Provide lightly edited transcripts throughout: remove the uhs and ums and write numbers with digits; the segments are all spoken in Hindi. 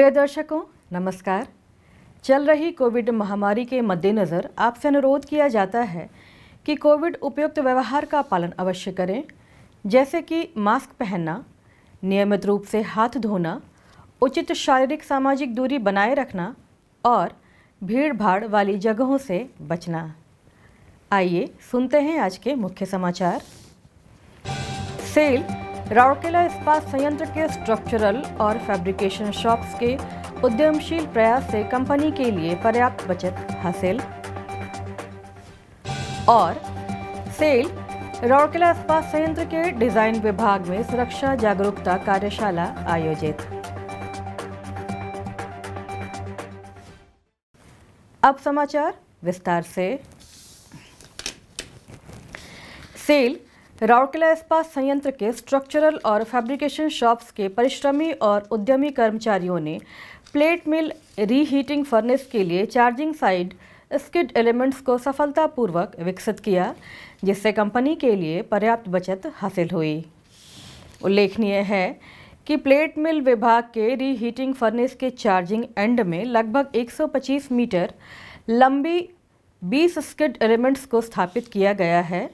प्रिय दर्शकों, नमस्कार। चल रही कोविड महामारी के मद्देनज़र आपसे अनुरोध किया जाता है कि कोविड उपयुक्त व्यवहार का पालन अवश्य करें, जैसे कि मास्क पहनना, नियमित रूप से हाथ धोना, उचित शारीरिक सामाजिक दूरी बनाए रखना और भीड़ भाड़ वाली जगहों से बचना। आइए सुनते हैं आज के मुख्य समाचार। सेल राउरकेला इस्पात संयंत्र के स्ट्रक्चरल और फैब्रिकेशन शॉप्स के उद्यमशील प्रयास से कंपनी के लिए पर्याप्त बचत हासिल। और सेल राउरकेला इस्पात संयंत्र के डिजाइन विभाग में सुरक्षा जागरूकता कार्यशाला आयोजित। अब समाचार विस्तार से। सेल राउरकेला इस्पात संयंत्र के स्ट्रक्चरल और फैब्रिकेशन शॉप्स के परिश्रमी और उद्यमी कर्मचारियों ने प्लेट मिल रीहीटिंग फर्नेस के लिए चार्जिंग साइड स्किड एलिमेंट्स को सफलतापूर्वक विकसित किया, जिससे कंपनी के लिए पर्याप्त बचत हासिल हुई। उल्लेखनीय है कि प्लेट मिल विभाग के रीहीटिंग फर्नेस के चार्जिंग एंड में लगभग 125 मीटर लंबी 20 स्किड एलिमेंट्स को स्थापित किया गया है।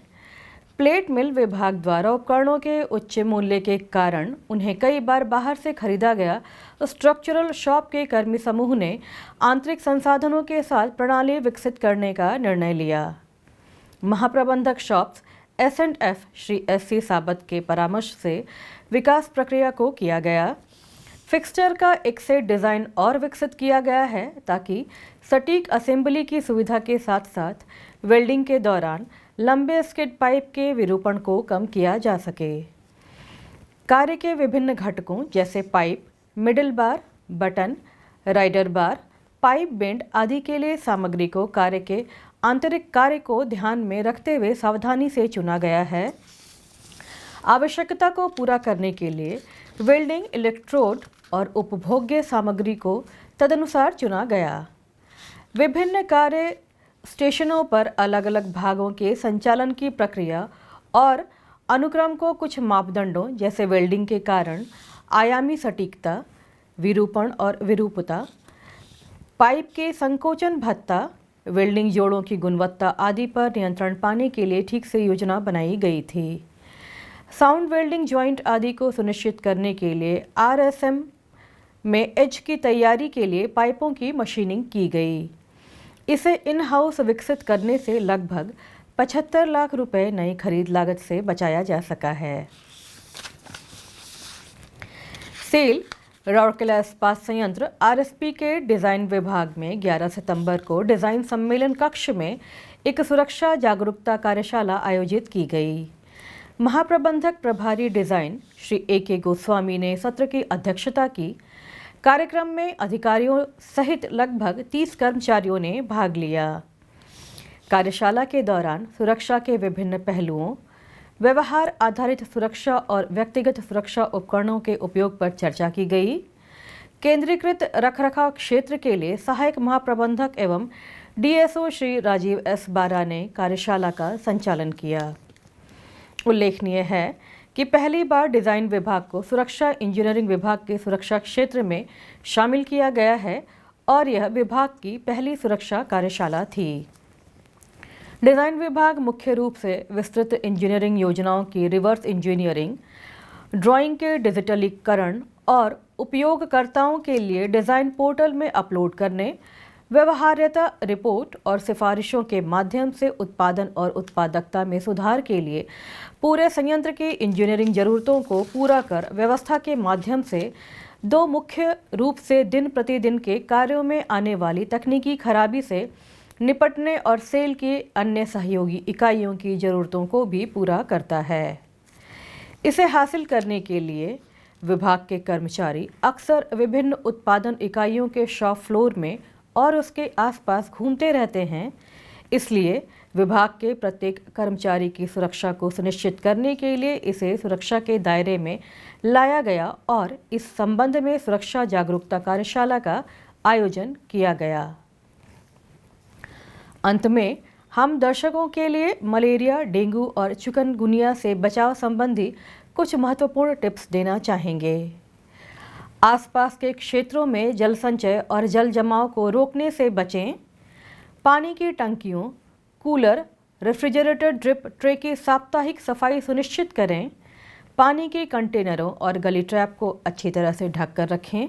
प्लेट मिल विभाग द्वारा उपकरणों के उच्च मूल्य के कारण उन्हें कई बार बाहर से खरीदा गया स्ट्रक्चरल शॉप के कर्मी समूह ने आंतरिक संसाधनों के साथ प्रणाली विकसित करने का निर्णय लिया। महाप्रबंधक शॉप्स S&F श्री SC साबत के परामर्श से विकास प्रक्रिया को किया गया। फिक्सचर का एक सेट डिज़ाइन और विकसित किया गया है ताकि सटीक असेंबली की सुविधा के साथ साथ वेल्डिंग के दौरान लंबे स्किड पाइप के विरूपण को कम किया जा सके। कार्य के विभिन्न घटकों जैसे पाइप, मिडिल बार, बटन, राइडर बार, पाइप बेंड आदि के लिए सामग्री को कार्य के आंतरिक कार्य को ध्यान में रखते हुए सावधानी से चुना गया है। आवश्यकता को पूरा करने के लिए वेल्डिंग इलेक्ट्रोड और उपभोग्य सामग्री को तदनुसार चुना गया। विभिन्न कार्य स्टेशनों पर अलग अलग भागों के संचालन की प्रक्रिया और अनुक्रम को कुछ मापदंडों जैसे वेल्डिंग के कारण आयामी सटीकता, विरूपण और विरूपता, पाइप के संकोचन भत्ता, वेल्डिंग जोड़ों की गुणवत्ता आदि पर नियंत्रण पाने के लिए ठीक से योजना बनाई गई थी। साउंड वेल्डिंग जॉइंट आदि को सुनिश्चित करने के लिए RSM में एज की तैयारी के लिए पाइपों की मशीनिंग की गई। इसे इन हाउस विकसित करने से लगभग 75 लाख रुपए नई खरीद लागत से बचाया जा सका है। सेल राउरकेला इस्पात संयंत्र RSP के डिज़ाइन विभाग में 11 सितंबर को डिज़ाइन सम्मेलन कक्ष में एक सुरक्षा जागरूकता कार्यशाला आयोजित की गई। महाप्रबंधक प्रभारी डिज़ाइन श्री AK गोस्वामी ने सत्र की अध्यक्षता की। कार्यक्रम में अधिकारियों सहित लगभग 30 कर्मचारियों ने भाग लिया। कार्यशाला के दौरान सुरक्षा के विभिन्न पहलुओं, व्यवहार आधारित सुरक्षा और व्यक्तिगत सुरक्षा उपकरणों के उपयोग पर चर्चा की गई। केंद्रीकृत रखरखाव क्षेत्र के लिए सहायक महाप्रबंधक एवं DSO श्री राजीव S बारा ने कार्यशाला का संचालन किया। उल्लेखनीय है कि पहली बार डिज़ाइन विभाग को सुरक्षा इंजीनियरिंग विभाग के सुरक्षा क्षेत्र में शामिल किया गया है और यह विभाग की पहली सुरक्षा कार्यशाला थी। डिज़ाइन विभाग मुख्य रूप से विस्तृत इंजीनियरिंग योजनाओं की रिवर्स इंजीनियरिंग, ड्राइंग के डिजिटलीकरण और उपयोगकर्ताओं के लिए डिज़ाइन पोर्टल में अपलोड करने, व्यवहार्यता रिपोर्ट और सिफारिशों के माध्यम से उत्पादन और उत्पादकता में सुधार के लिए पूरे संयंत्र की इंजीनियरिंग जरूरतों को पूरा कर व्यवस्था के माध्यम से दो मुख्य रूप से दिन प्रतिदिन के कार्यों में आने वाली तकनीकी खराबी से निपटने और सेल की अन्य सहयोगी इकाइयों की जरूरतों को भी पूरा करता है। इसे हासिल करने के लिए विभाग के कर्मचारी अक्सर विभिन्न उत्पादन इकाइयों के शॉप फ्लोर में और उसके आसपास घूमते रहते हैं। इसलिए विभाग के प्रत्येक कर्मचारी की सुरक्षा को सुनिश्चित करने के लिए इसे सुरक्षा के दायरे में लाया गया और इस संबंध में सुरक्षा जागरूकता कार्यशाला का आयोजन किया गया। अंत में हम दर्शकों के लिए मलेरिया, डेंगू और चिकनगुनिया से बचाव संबंधी कुछ महत्वपूर्ण टिप्स देना चाहेंगे। आसपास के क्षेत्रों में जल संचय और जल जमाव को रोकने से बचें। पानी की टंकियों, कूलर, रेफ्रिजरेटर, ड्रिप ट्रे की साप्ताहिक सफाई सुनिश्चित करें। पानी के कंटेनरों और गली ट्रैप को अच्छी तरह से ढक कर रखें।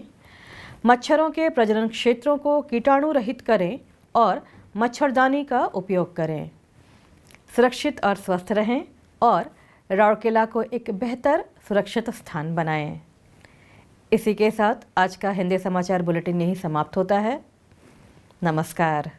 मच्छरों के प्रजनन क्षेत्रों को कीटाणु रहित करें और मच्छरदानी का उपयोग करें। सुरक्षित और स्वस्थ रहें और राउरकेला को एक बेहतर सुरक्षित स्थान बनाएं। इसी के साथ आज का हिंदी समाचार बुलेटिन यहीं समाप्त होता है। नमस्कार।